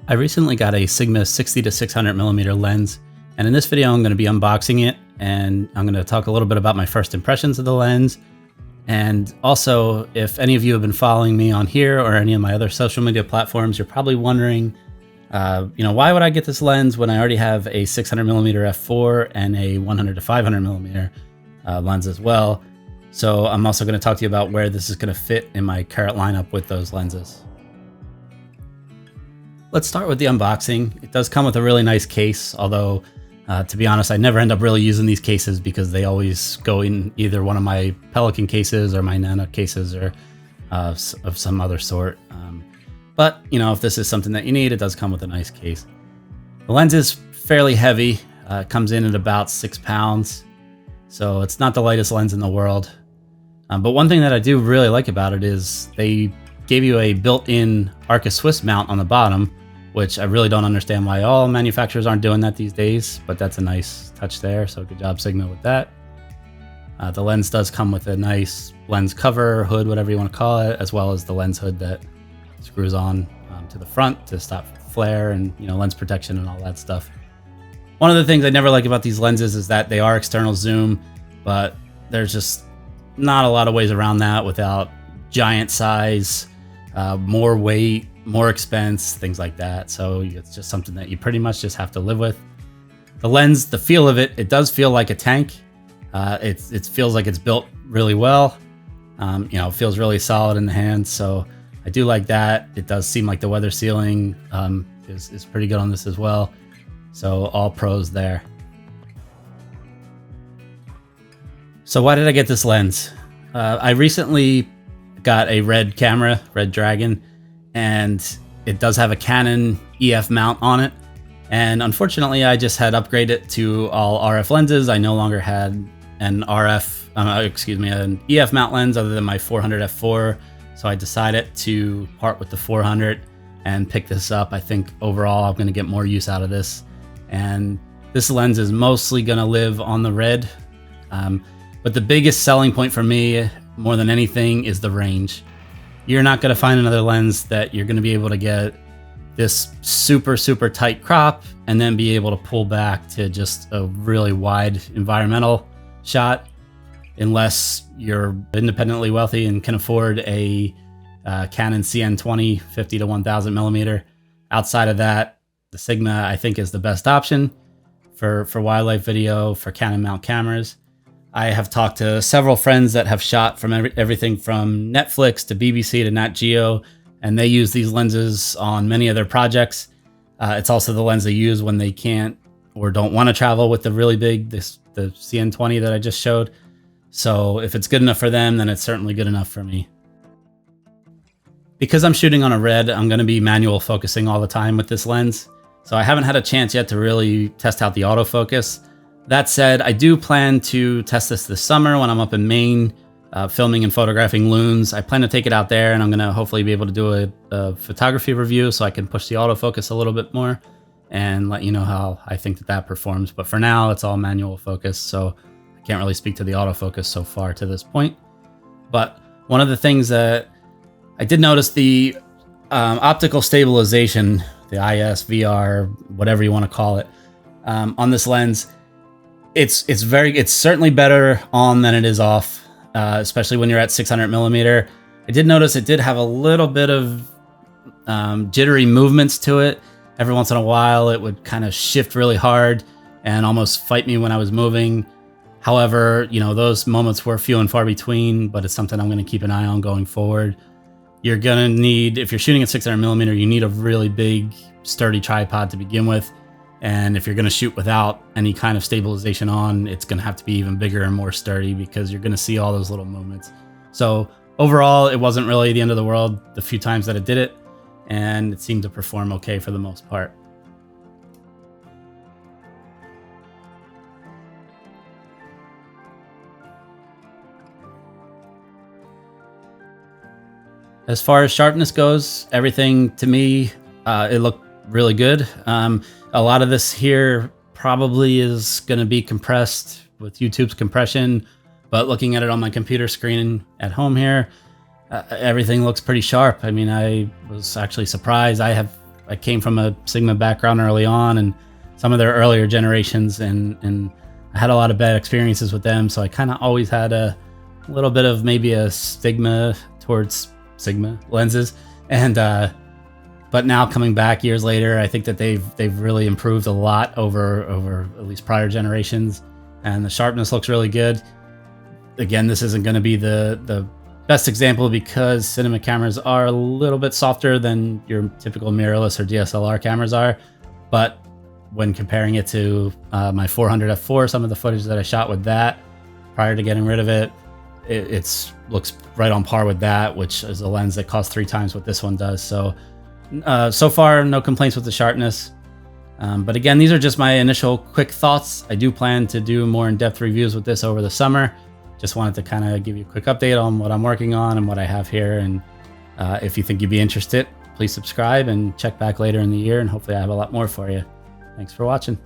I recently got a Sigma 60 to 600 millimeter lens, and in this video I'm going to be unboxing it, and I'm going to talk a little bit about my first impressions of the lens. And also, if any of you have been following me on here or any of my other social media platforms, you're probably wondering, why would I get this lens when I already have a 600 millimeter f4 and a 100 to 500 millimeter lens as well. So I'm also going to talk to you about where this is going to fit in my current lineup with those lenses. Let's start with the unboxing. It does come with a really nice case, although to be honest, I never end up really using these cases because they always go in either one of my Pelican cases or my Nano cases or of some other sort. But if this is something that you need, it does come with a nice case. The lens is fairly heavy. It comes in at about 6 pounds, so it's not the lightest lens in the world. But one thing that I do really like about it is they gave you a built-in Arca Swiss mount on the bottom, which I really don't understand why all manufacturers aren't doing that these days, but that's a nice touch there, so good job Sigma with that. The lens does come with a nice lens cover, hood, whatever you want to call it, as well as the lens hood that screws on to the front to stop flare and lens protection and all that stuff. One of the things I never like about these lenses is that they are external zoom, but there's just not a lot of ways around that without giant size, more weight, more expense, things like that. So it's just something that you pretty much just have to live with. The lens, the feel of it does feel like a tank. It feels like it's built really well. It feels really solid in the hand. So I do like that. It does seem like the weather sealing is pretty good on this as well. So all pros there. So why did I get this lens? I recently got a red camera, Red Dragon, and it does have a Canon EF mount on it. And unfortunately, I just had upgraded to all RF lenses. I no longer had an an EF mount lens other than my 400 f4. So I decided to part with the 400 and pick this up. I think overall I'm going to get more use out of this. And this lens is mostly going to live on the red. But the biggest selling point for me, more than anything, is the range. You're not going to find another lens that you're going to be able to get this super, super tight crop and then be able to pull back to just a really wide environmental shot, unless you're independently wealthy and can afford a Canon CN20 50 to 1000 millimeter. Outside of that, the Sigma I think is the best option for wildlife video, for Canon mount cameras. I have talked to several friends that have shot from everything from Netflix to BBC to Nat Geo, and they use these lenses on many of their projects. It's also the lens they use when they can't or don't want to travel with the really big, the CN20 that I just showed. So if it's good enough for them, then it's certainly good enough for me. Because I'm shooting on a red, I'm going to be manual focusing all the time with this lens. So I haven't had a chance yet to really test out the autofocus. That said, I do plan to test this summer when I'm up in Maine, filming and photographing loons. I plan to take it out there, and I'm going to hopefully be able to do a photography review so I can push the autofocus a little bit more and let you know how I think that performs. But for now, it's all manual focus, so I can't really speak to the autofocus so far to this point. But one of the things that I did notice, the optical stabilization, the IS, VR, whatever you want to call it, on this lens, it's certainly better on than it is off, especially when you're at 600 millimeter. I did notice it did have a little bit of jittery movements to it. Every once in a while, it would kind of shift really hard and almost fight me when I was moving. However, those moments were few and far between, but it's something I'm going to keep an eye on going forward. You're going to need, if you're shooting at 600 millimeter, you need a really big, sturdy tripod to begin with. And if you're going to shoot without any kind of stabilization on, it's going to have to be even bigger and more sturdy because you're going to see all those little movements. So overall, it wasn't really the end of the world the few times that it did it, and it seemed to perform okay for the most part. As far as sharpness goes, everything to me, it looked really good. A lot of this here probably is going to be compressed with YouTube's compression, but looking at it on my computer screen at home here, everything looks pretty sharp. I mean, I was actually surprised. I have I came from a Sigma background early on, and some of their earlier generations, and I had a lot of bad experiences with them. So I kind of always had a little bit of maybe a stigma towards Sigma lenses, and but now coming back years later, I think that they've really improved a lot over at least prior generations, and the sharpness looks really good. Again, this isn't going to be the best example because cinema cameras are a little bit softer than your typical mirrorless or DSLR cameras are, but when comparing it to my 400 f4, some of the footage that I shot with that prior to getting rid of it, it looks right on par with that, which is a lens that costs 3 times what this one does. So so far, no complaints with the sharpness. But again, these are just my initial quick thoughts. I do plan to do more in-depth reviews with this over the summer. Just wanted to kind of give you a quick update on what I'm working on and what I have here. And if you think you'd be interested, please subscribe and check back later in the year, and hopefully I have a lot more for you. Thanks for watching.